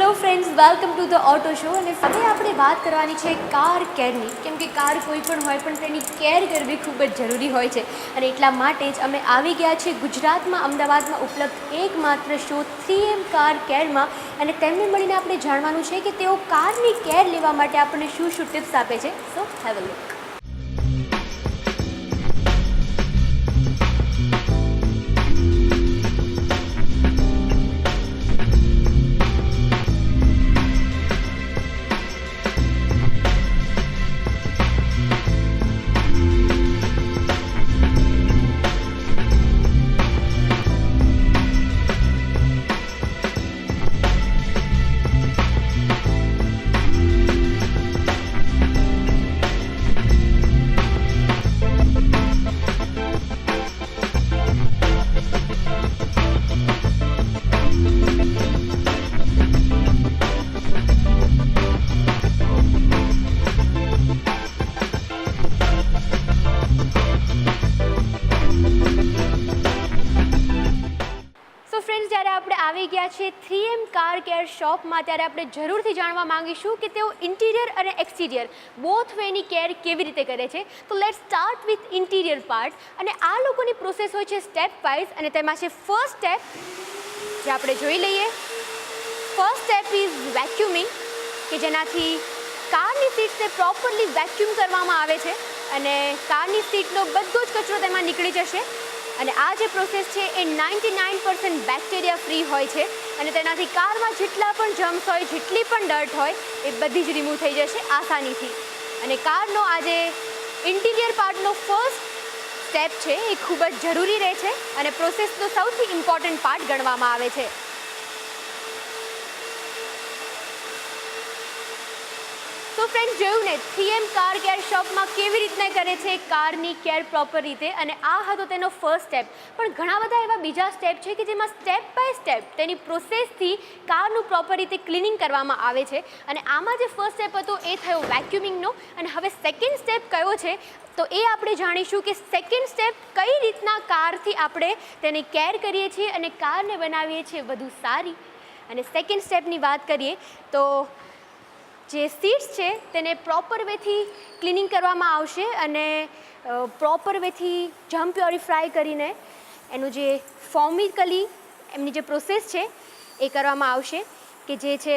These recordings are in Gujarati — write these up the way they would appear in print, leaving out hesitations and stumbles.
Hello friends, welcome to the auto show. અને હવે આપણે વાત કરવાની છે કાર કેરની, કેમ કે કાર કોઈ પણ હોય પણ તેની કેર કરવી ખૂબ જ જરૂરી હોય છે. અને એટલા માટે જ અમે આવી ગયા છીએ ગુજરાતમાં, અમદાવાદમાં ઉપલબ્ધ એકમાત્ર શો 3M કાર કેરમાં. અને તેમને મળીને આપણે જાણવાનું છે કે તેઓ કારની કેર લેવા માટે આપણને શું શું ટિપ્સ આપે છે. સો હેવ અ લુક. જ્યારે આપણે આવી ગયા છીએ 3M કાર કેર શોપમાં, ત્યારે આપણે જરૂરથી જાણવા માંગીશું કે તેઓ ઇન્ટિરિયર અને એક્સટિરિયર બોથ વેની કેર કેવી રીતે કરે છે. તો let's start with interior part. અને આ લોકોની પ્રોસેસ હોય છે સ્ટેપ વાઇઝ, અને તેમાં છે ફર્સ્ટ સ્ટેપ જે આપણે જોઈ લઈએ. ફર્સ્ટ સ્ટેપ ઇઝ વેક્યુમિંગ, કે જેનાથી કારની સીટ્સને પ્રોપરલી વેક્યુમ કરવામાં આવે છે અને કારની સીટનો બધો જ કચરો તેમાં નીકળી જશે. અને આ જે પ્રોસેસ છે એ 99% બેક્ટેરિયા ફ્રી હોય છે, અને તેનાથી કારમાં જેટલા પણ જમ્સ હોય, જેટલી પણ ડર્ટ હોય, એ બધી જ રિમૂવ થઈ જશે આસાનીથી. અને કારનો આ જે ઇન્ટિરિયર પાર્ટનો ફર્સ્ટ સ્ટેપ છે એ ખૂબ જ જરૂરી રહે છે અને પ્રોસેસનો સૌથી ઇમ્પોર્ટન્ટ પાર્ટ ગણવામાં આવે છે. તો ફ્રેન્ડ્સ, જોયું ને 3M કાર કેર શોપમાં કેવી રીતના કરે છે કારની કેર પ્રોપર રીતે. અને આ હતો તેનો ફર્સ્ટ સ્ટેપ. પણ ઘણા બધા એવા બીજા સ્ટેપ છે કે જેમાં સ્ટેપ બાય સ્ટેપ તેની પ્રોસેસથી કારનું પ્રોપર રીતે ક્લિનિંગ કરવામાં આવે છે. અને આમાં જે ફર્સ્ટ સ્ટેપ હતો એ થયો વેક્યુમિંગનો. અને હવે સેકન્ડ સ્ટેપ કયો છે તો એ આપણે જાણીશું કે સેકન્ડ સ્ટેપ કઈ રીતના કારથી આપણે તેની કેર કરીએ છીએ અને કારને બનાવીએ છીએ વધુ સારી. અને સેકન્ડ સ્ટેપની વાત કરીએ તો જે સીટ્સ છે તેને પ્રોપર વેથી ક્લિનિંગ કરવામાં આવશે અને પ્રોપર વેથી જમ્પ પ્યોરિફાય કરીને એનું જે ફોર્મિકલી એમની જે પ્રોસેસ છે એ કરવામાં આવશે, કે જે છે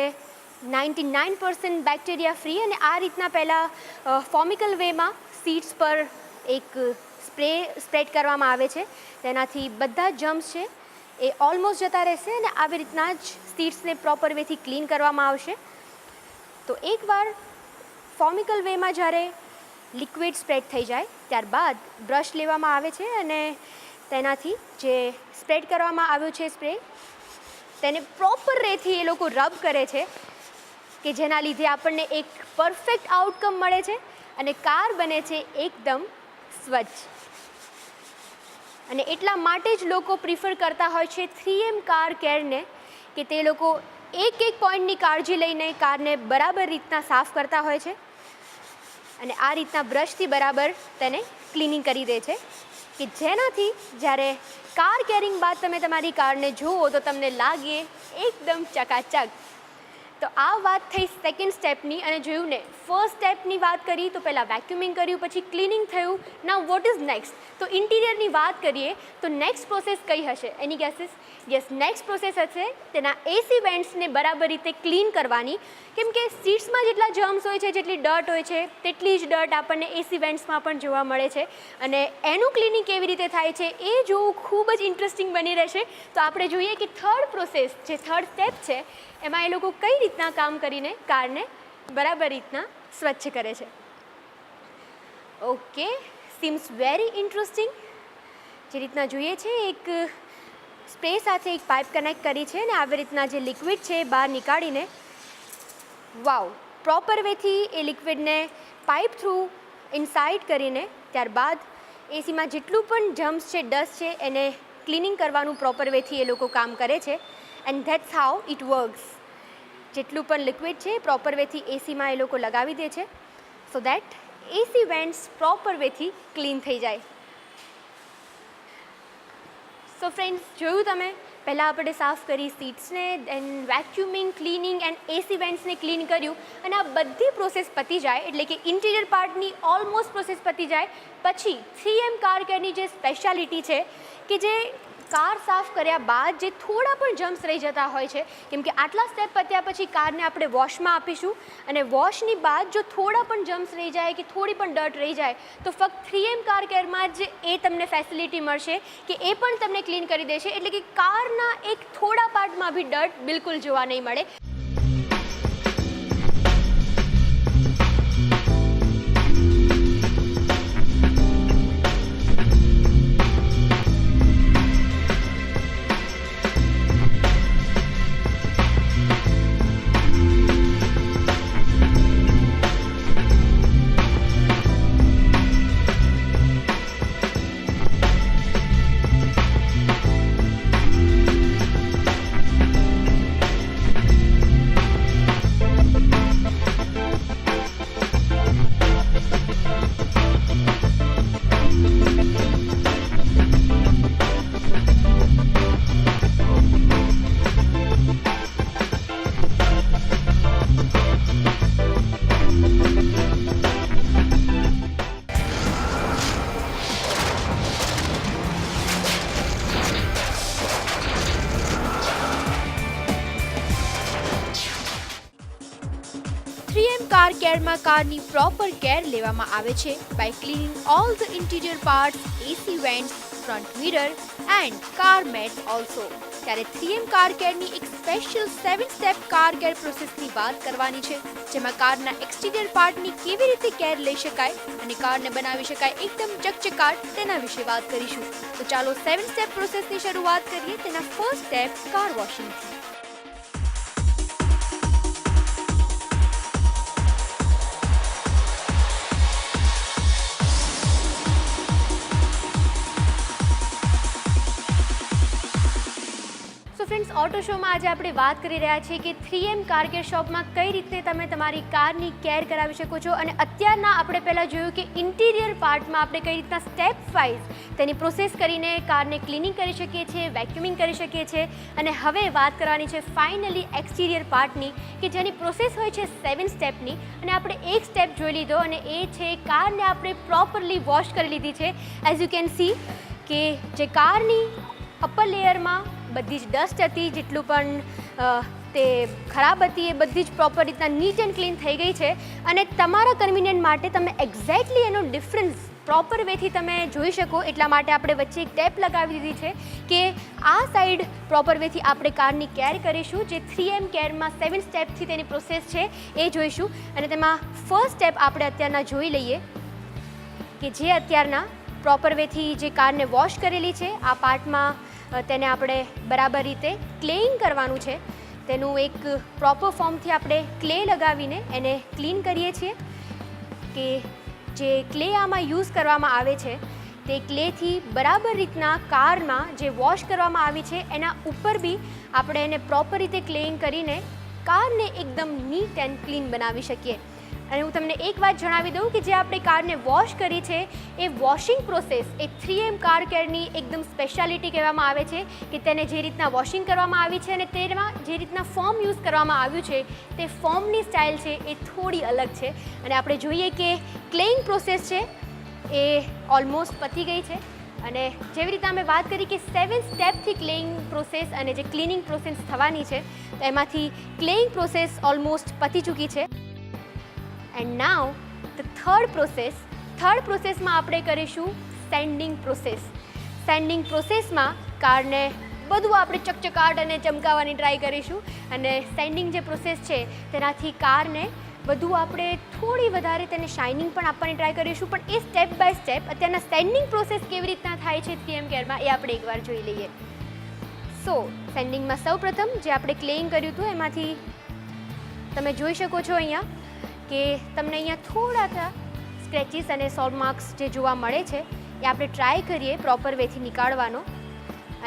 99% બેક્ટેરિયા ફ્રી. અને આ રીતના પહેલાં ફોર્મિકલ વેમાં સીટ્સ પર એક સ્પ્રેડ કરવામાં આવે છે, તેનાથી બધા જમ્સ છે એ ઓલમોસ્ટ જતા રહેશે અને આવી રીતના જ સીટ્સને પ્રોપર વેથી ક્લીન કરવામાં આવશે. તો એકવાર ફોર્મિકલ વેમાં જ્યારે લિક્વિડ સ્પ્રેડ થઈ જાય ત્યારબાદ બ્રશ લેવામાં આવે છે અને તેનાથી જે સ્પ્રેડ કરવામાં આવ્યું છે સ્પ્રે, તેને પ્રોપર રેથી એ લોકો રબ કરે છે, કે જેના લીધે આપણને એક પરફેક્ટ આઉટકમ મળે છે અને કાર બને છે એકદમ સ્વચ્છ. અને એટલા માટે જ લોકો પ્રિફર કરતા હોય છે 3M કાર કેરને, કે તે લોકો એક પોઈન્ટની કાળજી લઈને કારને બરાબર રીતના સાફ કરતા હોય છે અને આ રીતના બ્રશથી બરાબર તેને ક્લિનિંગ કરી દે છે, કે જેનાથી જ્યારે કાર કેરિંગ બાદ તમે તમારી કારને જુઓ તો તમને લાગે એકદમ ચકાચક. તો આ વાત થઈ સેકન્ડ સ્ટેપની. અને જોયું ને, ફર્સ્ટ સ્ટેપની વાત કરી તો પહેલાં વેક્યુમિંગ કર્યું, પછી ક્લિનિંગ થયું. નાઉ વોટ ઇઝ નેક્સ્ટ? તો ઇન્ટિરિયરની વાત કરીએ તો નેક્સ્ટ પ્રોસેસ કઈ હશે? એની ગેસીસ? યસ, નેક્સ્ટ પ્રોસેસ હશે તેના એસી વેન્ટ્સને બરાબર રીતે ક્લીન કરવાની. કેમ કે સીટ્સમાં જેટલા જર્મ્સ હોય છે, જેટલી ડર્ટ હોય છે, તેટલી જ ડર્ટ આપણને એસી વેન્ટ્સમાં પણ જોવા મળે છે. અને એનું ક્લિનિંગ કેવી રીતે થાય છે એ જોવું ખૂબ જ ઇન્ટરેસ્ટિંગ બની રહેશે. તો આપણે જોઈએ કે થર્ડ પ્રોસેસ, જે થર્ડ સ્ટેપ છે, એમાં એ લોકો કઈ રીતના કામ કરીને કારને બરાબર રીતના સ્વચ્છ કરે છે. Okay, seems very interesting. જે રીતના જોઈએ છે, એક સ્પ્રે સાથે એક પાઇપ કનેક્ટ કરી છે અને આવી રીતના જે લિક્વિડ છે એ બહાર નીકાળીને વાવ પ્રોપર વેથી એ લિક્વિડને પાઇપ થ્રુ ઇનસાઇડ કરીને ત્યારબાદ એસીમાં જેટલું પણ જમ્સ છે, ડસ્ટ છે, એને ક્લિનિંગ કરવાનું પ્રોપર વેથી એ લોકો કામ કરે છે. And that's how it works. જેટલું પણ લિક્વિડ છે પ્રોપર વેથી એસીમાં એ લોકો લગાવી દે છે, so that AC vents proper વેથી ક્લીન થઈ જાય. સો ફ્રેન્ડ્સ, જોયું તમે પહેલાં આપણે સાફ કરી સીટ્સને, દેન વેક્યુમિંગ, ક્લિનિંગ એન્ડ એસી વેન્ટ્સને ક્લીન કર્યું, અને આ બધી પ્રોસેસ પતી જાય એટલે કે ઇન્ટિરિયર પાર્ટની ઓલમોસ્ટ પ્રોસેસ પતી જાય પછી 3M કાર કેરની જે સ્પેશિયાલિટી છે કે જે કાર સાફ કર્યા બાદ જે થોડા પણ જમ્સ રહી જતા હોય છે, કેમ કે આટલા સ્ટેપ પત્યા પછી કારને આપણે વોશમાં આપીશું, અને વોશની બાદ જો થોડા પણ જમ્સ રહી જાય કે થોડી પણ ડર્ટ રહી જાય તો ફક્ત 3M કાર કેરમાં જ એ તમને ફેસિલિટી મળશે કે એ પણ તમને ક્લીન કરી દેશે, એટલે કે કારના એક થોડા પાર્ટમાં બી ડર્ટ બિલકુલ જોવા નહીં મળે. કાર કેરમાં કારની પ્રોપર કેર લેવામાં આવે છે by cleaning all the interior parts, AC vents, front mirror and car mats also. ત્યારે 3M કાર કેરની એક સ્પેશિયલ 7 સ્ટેપ કાર કેર પ્રોસેસની વાત કરવાની છે, જેમાં કારના એક્સટિરિયર પાર્ટની કેવી રીતે કેર લઈ શકાય અને કારને બનાવી શકાય એકદમ ચકચકાટ તેના વિશે વાત કરીશું. તો ચાલો 7 સ્ટેપ પ્રોસેસની શરૂઆત કરીએ તેના ફર્સ્ટ સ્ટેપ કાર વોશિંગથી. ફ્રેન્ડ્સ, ઓટો શોમાં આજે આપણે વાત કરી રહ્યા છીએ કે 3M કાર કેર શોપમાં કઈ રીતે તમે તમારી કારની કેર કરાવી શકો છો, અને અત્યારના આપણે પહેલાં જોયું કે ઇન્ટિરિયર પાર્ટમાં આપણે કઈ રીતના સ્ટેપ વાઇઝ તેની પ્રોસેસ કરીને કારને ક્લિનિંગ કરી શકીએ છીએ, વેક્યુમિંગ કરી શકીએ છીએ, અને હવે વાત કરવાની છે ફાઇનલી એક્સટિરિયર પાર્ટની કે જેની પ્રોસેસ હોય છે 7 સ્ટેપની, અને આપણે એક સ્ટેપ જોઈ લીધો અને એ છે કારને આપણે પ્રોપરલી વોશ કરી લીધી છે. એઝ યુ કેન સી કે જે કારની અપર લેયરમાં બધી જ ડસ્ટ હતી, જેટલું પણ તે ખરાબ હતી એ બધી જ પ્રોપર રીતના નીટ એન્ડ ક્લીન થઈ ગઈ છે, અને તમારા કન્વિનિયન્ટ માટે તમે એક્ઝેક્ટલી એનો ડિફરન્સ પ્રોપર વેથી તમે જોઈ શકો એટલા માટે આપણે વચ્ચે એક ટેપ લગાવી દીધી છે કે આ સાઈડ પ્રોપર વેથી આપણે કારની કેર કરીશું. જે 3M કેરમાં 7 સ્ટેપથી તેની પ્રોસેસ છે એ જોઈશું, અને તેમાં ફર્સ્ટ સ્ટેપ આપણે અત્યારના જોઈ લઈએ કે જે અત્યારના પ્રોપર વેથી જે કારને વોશ કરેલી છે આ પાર્ટમાં તેને આપણે બરાબર રીતે ક્લેઇંગ કરવાનું છે. તેનું એક પ્રોપર ફોર્મથી આપણે ક્લે લગાવીને એને ક્લીન કરીએ છીએ કે જે ક્લે આમાં યુઝ કરવામાં આવે છે તે ક્લેથી બરાબર રીતના કારમાં જે વોશ કરવામાં આવી છે એના ઉપર બી આપણે એને પ્રોપર રીતે ક્લેઇંગ કરીને કારને એકદમ નીટ એન્ડ ક્લીન બનાવી શકીએ. અને હું તમને એક વાત જણાવી દઉં કે જે આપણે કારને વોશ કરી છે એ વોશિંગ પ્રોસેસ એ 3M કાર કેરની એકદમ સ્પેશિયાલિટી કહેવામાં આવે છે કે તેને જે રીતના વોશિંગ કરવામાં આવી છે અને તેમાં જે રીતના ફોર્મ યુઝ કરવામાં આવ્યું છે તે ફોર્મની સ્ટાઇલ છે એ થોડી અલગ છે. અને આપણે જોઈએ કે ક્લેઇંગ પ્રોસેસ છે એ ઓલમોસ્ટ પતી ગઈ છે, અને જેવી રીતે અમે વાત કરી કે 7 સ્ટેપથી ક્લેઇંગ પ્રોસેસ અને જે ક્લિનિંગ પ્રોસેસ થવાની છે તો એમાંથી ક્લેઇંગ પ્રોસેસ ઓલમોસ્ટ પતી ચૂકી છે. એન્ડ નાઉ ધ થર્ડ પ્રોસેસમાં આપણે કરીશું સેન્ડિંગ પ્રોસેસ. સેન્ડિંગ પ્રોસેસમાં કારને બધું આપણે ચકચકાટ અને ચમકાવવાની ટ્રાય કરીશું, અને સેન્ડિંગ જે પ્રોસેસ છે તેનાથી કારને બધું આપણે થોડી વધારે તેને શાઇનિંગ પણ આપવાની ટ્રાય કરીશું. પણ એ સ્ટેપ બાય સ્ટેપ અત્યારના સેન્ડિંગ પ્રોસેસ કેવી રીતના થાય છે 3M કેરમાં એ આપણે એકવાર જોઈ લઈએ. સો સેન્ડિંગમાં સૌપ્રથમ જે આપણે ક્લેઇંગ કર્યું હતું એમાંથી તમે જોઈ શકો છો અહીંયા કે તમને અહીંયા થોડા સ્ક્રેચીસ અને સોલ્ટ માર્ક્સ જે જોવા મળે છે એ આપણે ટ્રાય કરીએ પ્રોપર વેથી નીકાળવાનો,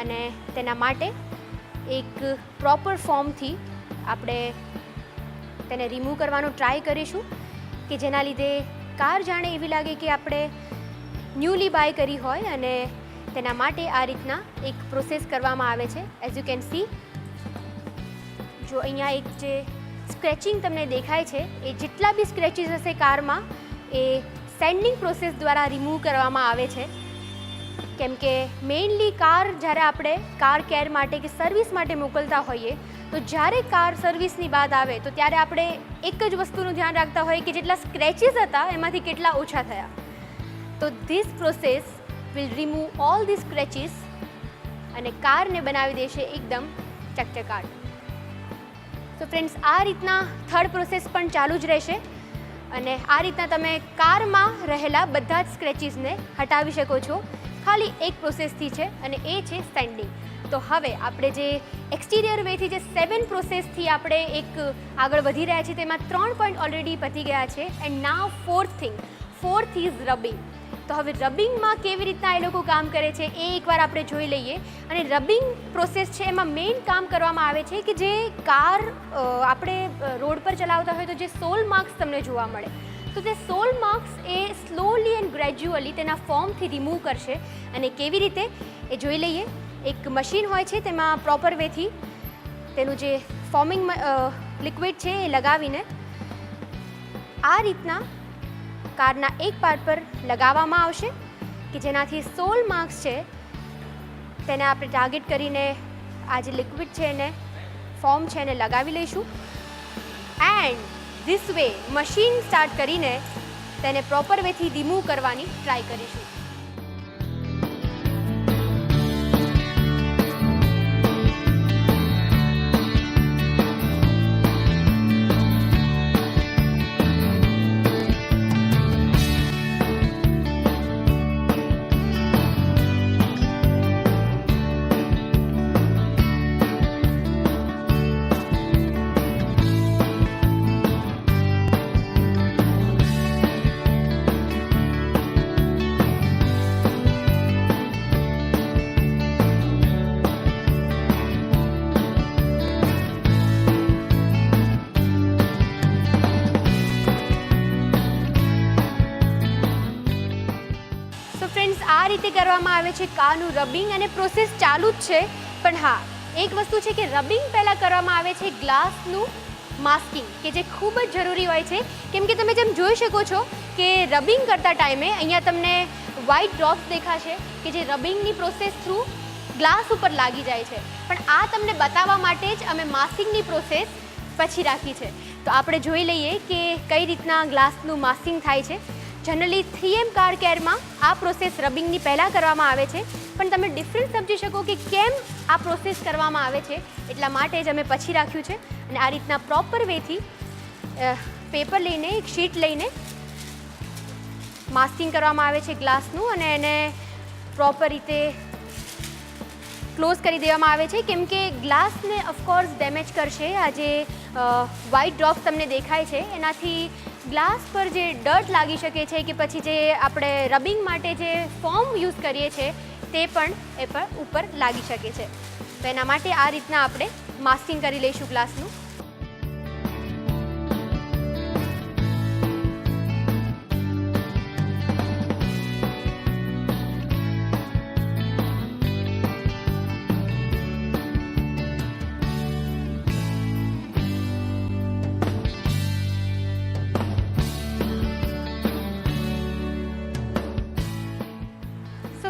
અને તેના માટે એક પ્રોપર ફોર્મથી આપણે તેને રિમૂવ કરવાનો ટ્રાય કરીશું કે જેના લીધે કાર જાણે એવી લાગે કે આપણે ન્યૂલી બાય કરી હોય અને તેના માટે આ રીતના એક પ્રોસેસ કરવામાં આવે છે. એઝ યુ કેન સી, જો અહીંયા એક જે સ્ક્રેચિંગ તમને દેખાય છે એ જેટલા બી સ્ક્રેચીસ હશે કારમાં એ સેન્ડિંગ પ્રોસેસ દ્વારા રિમૂવ કરવામાં આવે છે. કેમ કે મેઇનલી કાર જ્યારે આપણે કાર કેર માટે કે સર્વિસ માટે મોકલતા હોઈએ તો જ્યારે કાર સર્વિસની બાદ આવે તો ત્યારે આપણે એક જ વસ્તુનું ધ્યાન રાખતા હોઈએ કે જેટલા સ્ક્રેચીસ હતા એમાંથી કેટલા ઓછા થયા. તો this process will remove all the scratches અને કારને બનાવી દેશે એકદમ ચકચકાટ. તો ફ્રેન્ડ્સ, આ રીતના થર્ડ પ્રોસેસ પણ ચાલુ જ રહેશે અને આ રીતના તમે કારમાં રહેલા બધા જ સ્ક્રેચીસને હટાવી શકો છો. ખાલી એક પ્રોસેસથી છે અને એ છે સેન્ડિંગ. તો હવે આપણે જે એક્સટિરિયર વેથી જે 7 પ્રોસેસથી આપણે એક આગળ વધી રહ્યા છીએ તેમાં 3 પોઈન્ટ ઓલરેડી પતી ગયા છે. And now fourth is rubbing. તો હવે રબિંગમાં કેવી રીતના એ લોકો કામ કરે છે એ એકવાર આપણે જોઈ લઈએ. અને રબિંગ પ્રોસેસ છે એમાં મેઇન કામ કરવામાં આવે છે કે જે કાર આપણે રોડ પર ચલાવતા હોય તો જે સોલ માર્ક્સ તમને જોવા મળે તો તે સોલ માર્ક્સ એ સ્લોલી એન્ડ ગ્રેજ્યુઅલી તેના ફોર્મથી રિમૂવ કરશે. અને કેવી રીતે એ જોઈ લઈએ. એક મશીન હોય છે, તેમાં પ્રોપર વેથી તેનું જે ફોર્મિંગ લિક્વિડ છે એ લગાવીને આ રીતના કારના એક પાર્ટ પર લગાવવામાં આવશે કે જેનાથી સોલ માર્ક્સ છે તેને આપણે ટાર્ગેટ કરીને આ જે લિક્વિડ છે એને ફોર્મ છે એને લગાવી લઈશું. And this way machine start કરીને તેને પ્રોપર વેથી રિમૂવ કરવાની ટ્રાય કરીશું. આ રીતે કરવામાં આવે છે કારનું રબિંગ અને પ્રોસેસ ચાલુ જ છે. પણ હા, એક વસ્તુ છે કે રબિંગ પહેલાં કરવામાં આવે છે ગ્લાસનું માસ્કિંગ કે જે ખૂબ જ જરૂરી હોય છે. કેમ કે તમે જેમ જોઈ શકો છો કે રબિંગ કરતા ટાઈમે અહીંયા તમને વ્હાઇટ ડ્રોપ્સ દેખાશે કે જે રબિંગની પ્રોસેસ થ્રુ ગ્લાસ ઉપર લાગી જાય છે. પણ આ તમને બતાવવા માટે જ અમે માસ્કિંગની પ્રોસેસ પછી રાખી છે. તો આપણે જોઈ લઈએ કે કઈ રીતના ગ્લાસનું માસ્કિંગ થાય છે. જનરલી 3M કાર કેરમાં આ પ્રોસેસ રબિંગની પહેલાં કરવામાં આવે છે. પણ તમે ડિફરન્સ સમજી શકો કે કેમ આ પ્રોસેસ કરવામાં આવે છે એટલા માટે જ અમે પછી રાખ્યું છે. અને આ રીતના પ્રોપર વેથી પેપર લઈને એક શીટ લઈને માસ્કિંગ કરવામાં આવે છે ગ્લાસનું અને એને પ્રોપર રીતે ક્લોઝ કરી દેવામાં આવે છે. કેમ કે ગ્લાસને ઓફકોર્સ ડેમેજ કરશે. આ જે વ્હાઇટ ડ્રોપ્સ તમને દેખાય છે એનાથી ગ્લાસ પર જે ડર્ટ લાગી શકે છે કે પછી જે આપણે રબિંગ માટે જે ફોર્મ યુઝ કરીએ છીએ તે પણ એ પર ઉપર લાગી શકે છે. તો એના માટે આ રીતના આપણે માસ્કિંગ કરી લઈશું ગ્લાસનું.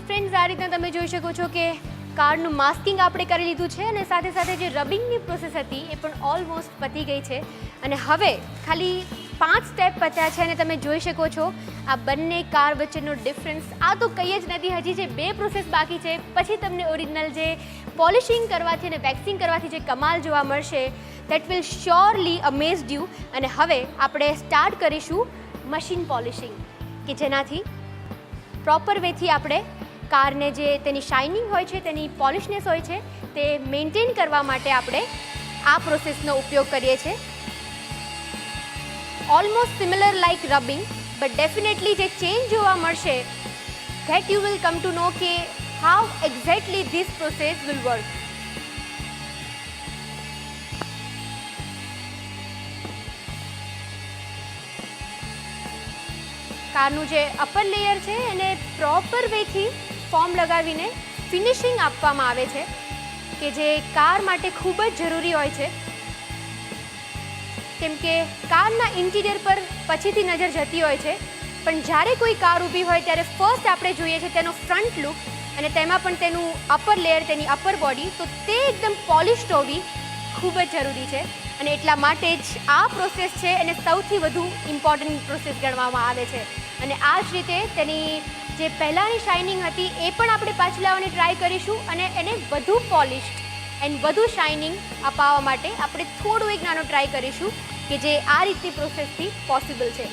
ફ્રેન્ડ્સ, આ રીતના તમે જોઈ શકો છો કે કારનું માસ્કિંગ આપણે કરી લીધું છે અને સાથે સાથે જે રબિંગની પ્રોસેસ હતી એ પણ ઓલમોસ્ટ પતી ગઈ છે. અને હવે ખાલી 5 સ્ટેપ પત્યા છે અને તમે જોઈ શકો છો આ બંને કાર વચ્ચેનો ડિફરન્સ. આ તો કંઈ જ નથી, હજી જે 2 પ્રોસેસ બાકી છે પછી તમને ઓરિજિનલ જે પોલિશિંગ કરવાથી અને વેક્સિંગ કરવાથી જે કમાલ જોવા મળશે દેટ વિલ શ્યોરલી અમેઝડ યુ. અને હવે આપણે સ્ટાર્ટ કરીશું મશીન પોલિશિંગ કે જેનાથી પ્રોપર વેથી આપણે કારને જે તેની શાઇનિંગ હોય છે, તેની પોલિશનેસ હોય છે તે મેન્ટેન કરવા માટે આપણે આ પ્રોસેસનો ઉપયોગ કરીએ છીએ. Almost similar like rubbing, but definitely જે ચેન્જ જોવા મળશે that you will come to know કે how exactly this process will work. કારનું જે અપર લેયર છે એને પ્રોપર વેથી ફોર્મ લગાવીને ફિનિશિંગ આપવામાં આવે છે કે જે કાર માટે ખૂબ જ જરૂરી હોય છે, કેમ કે કારના ઇન્ટિરિયર પર પછીથી નજર જતી હોય છે, પણ જ્યારે કોઈ કાર ઊભી હોય ત્યારે ફર્સ્ટ આપણે જોઈએ છે તેનો ફ્રન્ટ લુક, અને તેમાં પણ તેનું અપર લેયર, તેની અપર બોડી, તો તે એકદમ પોલિશ્ડ હોવી ખૂબ જ જરૂરી છે. અને એટલા માટે જ આ પ્રોસેસ છે એને સૌથી વધુ ઇમ્પોર્ટન્ટ પ્રોસેસ ગણવામાં આવે છે. અને આ જ રીતે તેની જે પહેલાંની શાઇનિંગ હતી એ પણ આપણે પાછી લાવવાની ટ્રાય કરીશું, અને એને વધુ પોલિશ્ડ એન્ડ વધુ શાઇનિંગ અપાવવા માટે આપણે થોડું એક નાનો ટ્રાય કરીશું કે જે આ રીતની પ્રોસેસથી પોસિબલ છે.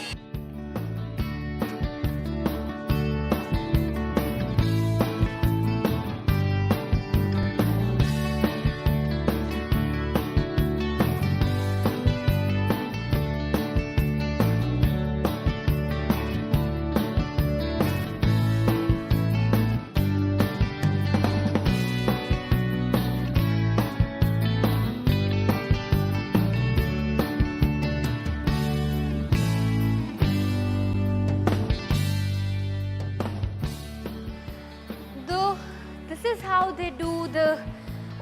This is how they do the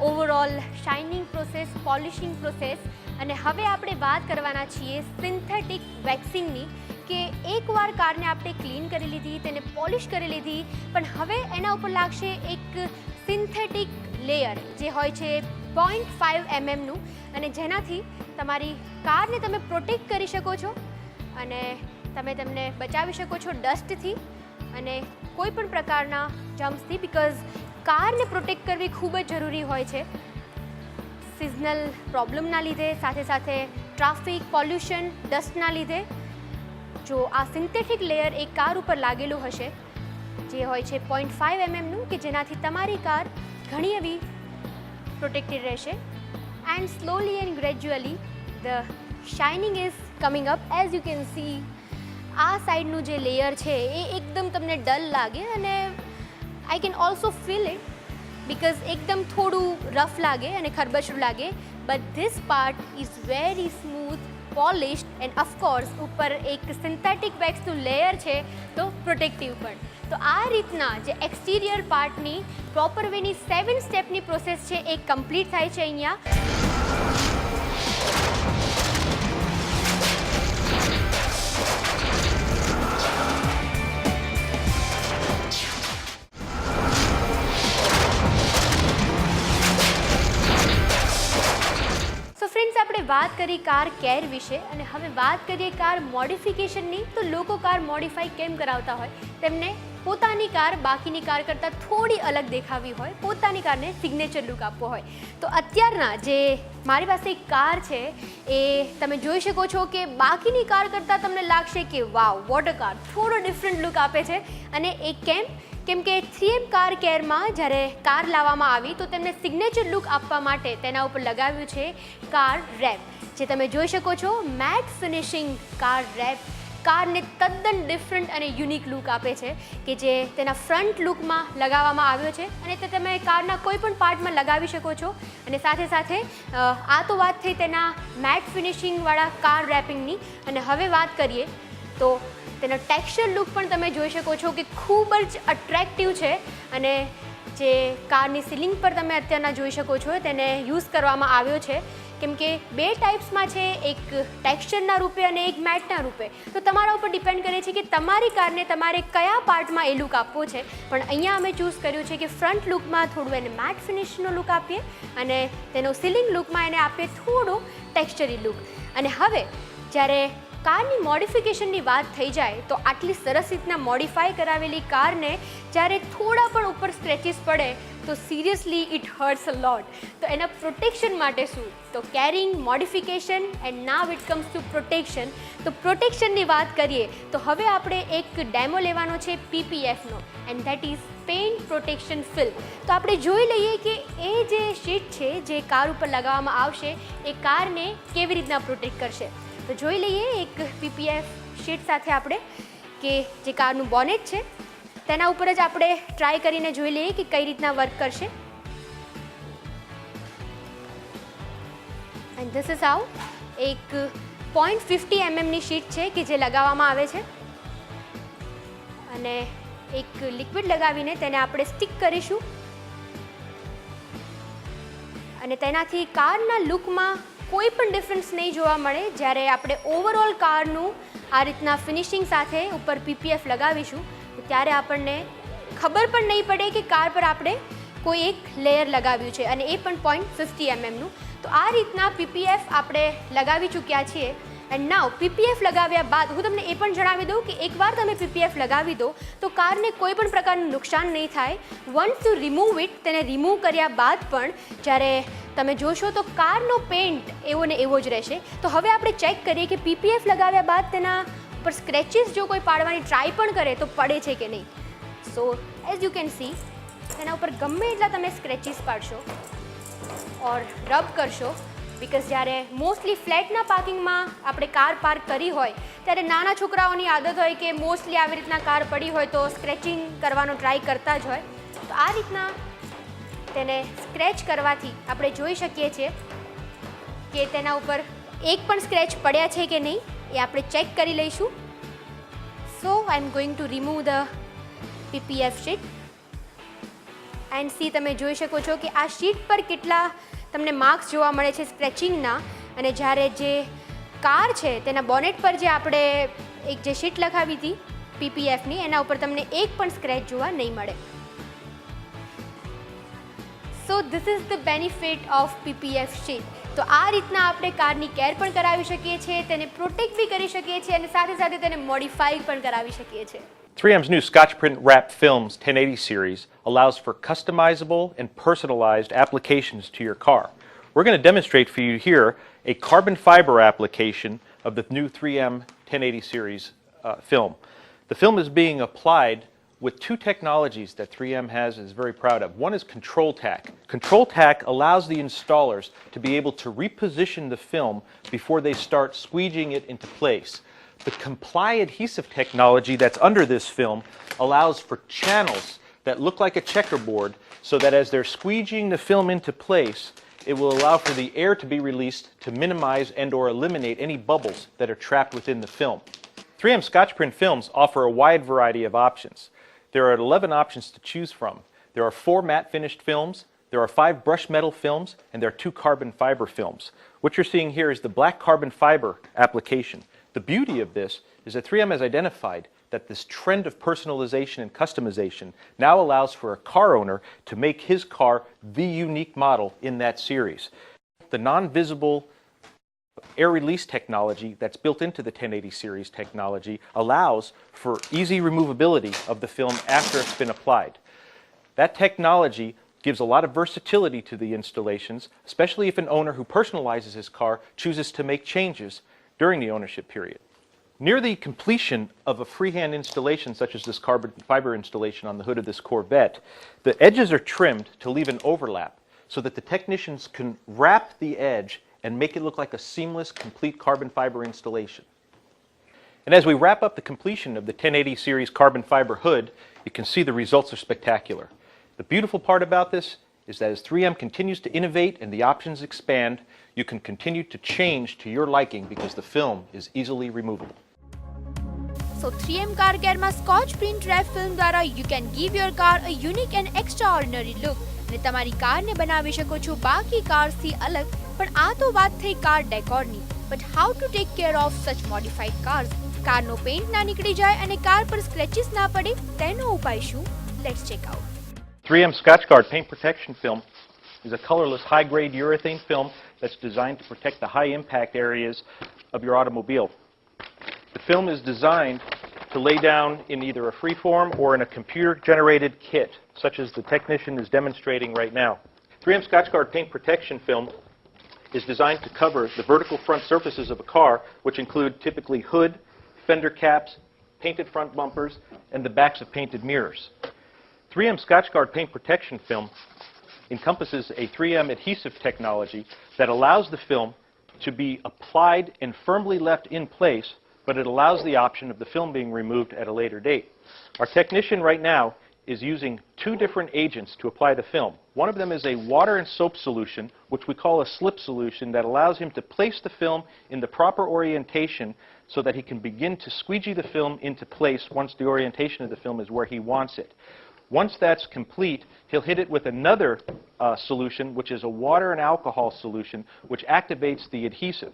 overall shining process, polishing process. અને હવે આપણે વાત કરવાના છીએ સિન્થેટિક વેક્સિંગની, કે એકવાર કારને આપણે ક્લીન કરી લીધી, તેને પોલિશ કરી લીધી, પણ હવે એના ઉપર લાગશે એક સિન્થેટિક લેયર જે હોય છે 0.5 mmનું, અને જેનાથી તમારી કારને તમે પ્રોટેક્ટ કરી શકો છો અને તમે તેમને બચાવી શકો છો ડસ્ટથી અને કોઈ પણ પ્રકારના જમ્પ્સથી, બિકોઝ કારને પ્રોટેક્ટ કરવી ખૂબ જ જરૂરી હોય છે સિઝનલ પ્રોબ્લેમના લીધે, સાથે સાથે ટ્રાફિક, પોલ્યુશન, ડસ્ટના લીધે. જો આ સિન્થેટિક લેયર એક કાર ઉપર લાગેલું હશે જે હોય છે 0.5 mmનું, કે જેનાથી તમારી કાર ઘણી એવી પ્રોટેક્ટેડ રહેશે. And slowly and gradually the shining is coming up. As you can see, આ સાઈડનું જે લેયર છે એ એકદમ તમને ડલ લાગે, અને I can also feel it because એકદમ થોડું રફ લાગે અને ખરબચડું લાગે, but this part is very smooth, polished, and of course ઉપર એક સિન્થેટિક વેક્સનું લેયર છે તો પ્રોટેક્ટિવ પણ. તો આ રીતના જે એક્સટિરિયર પાર્ટની પ્રોપર વેની 7 સ્ટેપની પ્રોસેસ છે એ કમ્પ્લીટ થાય છે અહીંયા. આપણે વાત કરી કાર કેર વિશે, અને હવે વાત કરીએ કાર મોડિફિકેશનની. તો લોકો કાર મોડિફાઈ કેમ કરાવતા હોય? તેમને પોતાની કાર બાકીની કાર કરતાં થોડી અલગ દેખાવી હોય, પોતાની કારને સિગ્નેચર લુક આપવો હોય. તો અત્યારના જે મારી પાસે એક કાર છે એ તમે જોઈ શકો છો કે બાકીની કાર કરતાં તમને લાગશે કે વાવ, વોટ અ કાર, થોડો ડિફરન્ટ લુક આપે છે. અને એ કેમ કે 3M કાર કેરમાં જ્યારે કાર લાવવામાં આવી તો તેમને સિગ્નેચર લુક આપવા માટે તેના ઉપર લગાવ્યું છે કાર રેપ, જે તમે જોઈ શકો છો. મેટ ફિનિશિંગ કાર રેપ કારને તદ્દન ડિફરન્ટ અને યુનિક લુક આપે છે, કે જે તેના ફ્રન્ટ લુકમાં લગાવવામાં આવ્યો છે, અને તે તમે કારના કોઈ પણ પાર્ટમાં લગાવી શકો છો. અને સાથે સાથે આ તો વાત થઈ તેના મેટ ફિનિશિંગવાળા કાર રેપિંગની, અને હવે વાત કરીએ તો તેનો ટેક્સચર લુક પણ તમે જોઈ શકો છો કે ખૂબ જ અટ્રેક્ટિવ છે. અને જે કારની સીલિંગ પર તમે અત્યારના જોઈ શકો છો તેને યુઝ કરવામાં આવ્યો છે, કેમ કે 2 ટાઈપ્સમાં છે, એક ટેક્સચરના રૂપે અને એક મેટના રૂપે. તો તમારા ઉપર ડિપેન્ડ કરે છે કે તમારી કારને તમારે કયા પાર્ટમાં એ લુક આપવો છે. પણ અહીંયા અમે ચૂઝ કર્યું છે કે ફ્રન્ટ લુકમાં થોડું એને મેટ ફિનિશનો લુક આપીએ અને તેનો સીલિંગ લુકમાં એને આપીએ થોડો ટેક્સચરી લુક. અને હવે જ્યારે કારની મોડિફિકેશનની વાત થઈ જાય તો આટલી સરસ રીતના મોડિફાઈ કરાવેલી કારને જ્યારે થોડા પણ ઉપર સ્ક્રેચીસ પડે તો seriously it hurts a lot. તો એના પ્રોટેક્શન માટે શું? તો caring, modification and now it comes to protection. તો પ્રોટેક્શનની વાત કરીએ તો હવે આપણે એક ડેમો લેવાનો છે PPFનો, and that is paint protection film. તો આપણે જોઈ લઈએ કે એ જે શીટ છે જે કાર ઉપર લગાવવામાં આવશે એ કારને કેવી રીતના પ્રોટેક્ટ કરશે. તો જોઈ લઈએ એક PPF શીટ સાથે આપણે કે જે કારનું બોનેટ છે તેના ઉપર જ આપણે ટ્રાય કરીને જોઈ લઈએ કે કઈ રીતના વર્ક કરશે. એન્ડ ધીસ ઇઝ હાઉ એક 0.50 mmની શીટ છે કે જે લગાવવામાં આવે છે, અને એક લિક્વિડ લગાવીને તેને આપણે સ્ટિક કરીશું અને તેનાથી કારના લુકમાં કોઈ પણ ડિફરન્સ નહીં જોવા મળે. જ્યારે આપણે ઓવરઓલ કારનું આ રીતના ફિનિશિંગ સાથે ઉપર પીપીએફ લગાવીશું ત્યારે આપણને ખબર પણ નહીં પડે કે કાર પર આપણે કોઈ એક લેયર લગાવ્યું છે, અને એ પણ 0.50 mm. તો આ રીતના પીપીએફ આપણે લગાવી ચૂક્યા છીએ. એન્ડ નાઉ પીપીએફ લગાવ્યા બાદ હું તમને એ પણ જણાવી દઉં કે એકવાર તમે પીપીએફ લગાવી દો તો કારને કોઈ પણ પ્રકારનું નુકસાન નહીં થાય. વન્સ યુ રિમૂવ ઇટ, તેને રિમૂવ કર્યા બાદ પણ જ્યારે તમે જોશો તો કારનો પેન્ટ એવો ને એવો જ રહેશે. તો હવે આપણે ચેક કરીએ કે પીપીએફ લગાવ્યા બાદ તેના ઉપર સ્ક્રેચીસ જો કોઈ પાડવાની ટ્રાય પણ કરે તો પડે છે કે નહીં. સો એઝ યુ કેન સી તેના ઉપર ગમે એટલા તમે સ્ક્રેચીસ પાડશો ઓર રબ કરશો, બિકોઝ જ્યારે મોસ્ટલી ફ્લેટના પાર્કિંગમાં આપણે કાર પાર્ક કરી હોય ત્યારે નાના છોકરાઓની આદત હોય કે મોસ્ટલી આવી રીતના કાર પડી હોય તો સ્ક્રેચિંગ કરવાનો ટ્રાય કરતા જ હોય. તો આ રીતના તેને સ્ક્રેચ કરવાથી આપણે જોઈ શકીએ છીએ કે તેના ઉપર એક પણ સ્ક્રેચ પડ્યા છે કે નહીં એ આપણે ચેક કરી લઈશું. So I am going to remove the PPF sheet and see તમે જોઈ શકો છો કે આ શીટ પર કેટલા તમને માર્ક્સ જોવા મળે છે સ્ક્રેચિંગના. અને જ્યારે જે કાર છે તેના બોનેટ પર જે આપણે એક જે શીટ લખાવી હતી પીપીએફની એના ઉપર તમને એક પણ સ્ક્રેચ જોવા નહીં મળે. So this is the benefit of PPF sheet. તો આ રીતના આપણે કારની કેર પણ કરાવી શકીએ છીએ, તેને પ્રોટેક્ટ બી કરી શકીએ છીએ અને સાથે સાથે તેને મોડિફાઈ પણ કરાવી શકીએ છીએ. 3M's new Scotch Print Wrap Films 1080 series allows for customizable and personalized applications to your car. We're going to demonstrate for you here a carbon fiber application of the new 3M 1080 series film. The film is being applied with two technologies that 3M has and is very proud of. One is Control Tack. Control Tack allows the installers to be able to reposition the film before they start squeegeeing it into place. The Comply adhesive technology that's under this film allows for channels that look like a checkerboard so that as they're squeegeeing the film into place, it will allow for the air to be released to minimize and or eliminate any bubbles that are trapped within the film. 3M Scotch Print films offer a wide variety of options. There are 11 options to choose from. There are 4 matte finished films, there are 5 brushed metal films, and there are 2 carbon fiber films. What you're seeing here is the black carbon fiber application. The beauty of this is that 3M has identified that this trend of personalization and customization now allows for a car owner to make his car the unique model in that series. The non-visible air release technology that's built into the 1080 series technology allows for easy removability of the film after it's been applied. That technology gives a lot of versatility to the installations, especially if an owner who personalizes his car chooses to make changes during the ownership period. Near the completion of a freehand installation such as this carbon fiber installation on the hood of this Corvette, the edges are trimmed to leave an overlap so that the technicians can wrap the edge and make it look like a seamless, complete carbon fiber installation. And as we wrap up the completion of the 1080 series carbon fiber hood, you can see the results are spectacular. The beautiful part about this is that as 3M continues to innovate and the options expand, you can continue to change to your liking because the film is easily removable. So 3M Car Care માં Scotch Print Wrap film દ્વારા you can give your car a unique and extraordinary look અને તમારી કારને બનાવી શકો છો બાકી કાર્સથી અલગ. પણ આ તો વાત થઈ car ડેકોરની. But how to take care of such modified cars? કારનો પેઇન્ટ ના નીકળી જાય અને કાર પર સ્ક્રેચીસ ના પડે તેનો ઉપાય શું? Let's check out. 3M Scotch Guard paint protection film is a colorless high-grade urethane film that's designed to protect the high-impact areas of your automobile. The film is designed to lay down in either a free-form or in a computer-generated kit, such as the technician is demonstrating right now. 3M Scotch Guard paint protection film is designed to cover the vertical front surfaces of a car, which include typically hood, fender caps, painted front bumpers, and the backs of painted mirrors. 3M Scotch Guard paint protection film encompasses a 3M adhesive technology that allows the film to be applied and firmly left in place, but it allows the option of the film being removed at a later date. Our technician right now is using two different agents to apply the film. One of them is a water and soap solution, which we call a slip solution, that allows him to place the film in the proper orientation so that he can begin to squeegee the film into place once the orientation of the film is where he wants it. Once that's complete, he'll hit it with another solution, which is a water and alcohol solution, which activates the adhesive.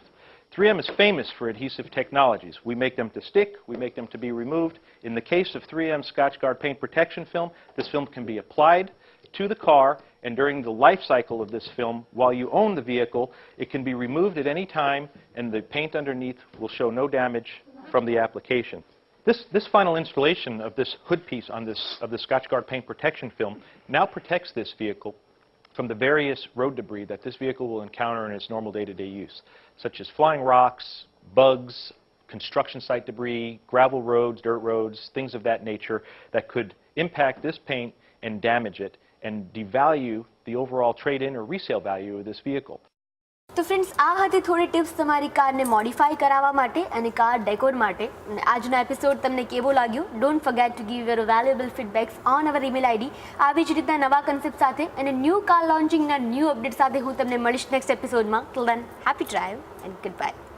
3M is famous for adhesive technologies. We make them to stick, we make them to be removed. In the case of 3M Scotchgard paint protection film, this film can be applied to the car, and during the life cycle of this film, while you own the vehicle, it can be removed at any time, and the paint underneath will show no damage from the application. This final installation of this hood piece of the Scotchgard paint protection film now protects this vehicle from the various road debris that this vehicle will encounter in its normal day-to-day use, such as flying rocks, bugs, construction site debris, gravel roads, dirt roads, things of that nature that could impact this paint and damage it and devalue the overall trade-in or resale value of this vehicle. તો ફ્રેન્ડ્સ, આ હતી થોડી ટિપ્સ તમારી કારને મોડિફાઈ કરાવવા માટે અને કાર ડેકોર માટે. આજનો એપિસોડ તમને કેવો લાગ્યો? Don't forget to give your valuable feedbacks on our email ID. આવી જ રીતના નવા કન્સેપ્ટ સાથે અને ન્યૂ કાર લોન્ચિંગના ન્યૂ અપડેટ સાથે હું તમને મળીશ નેક્સ્ટ એપિસોડમાં. Till then, happy drive and good bye.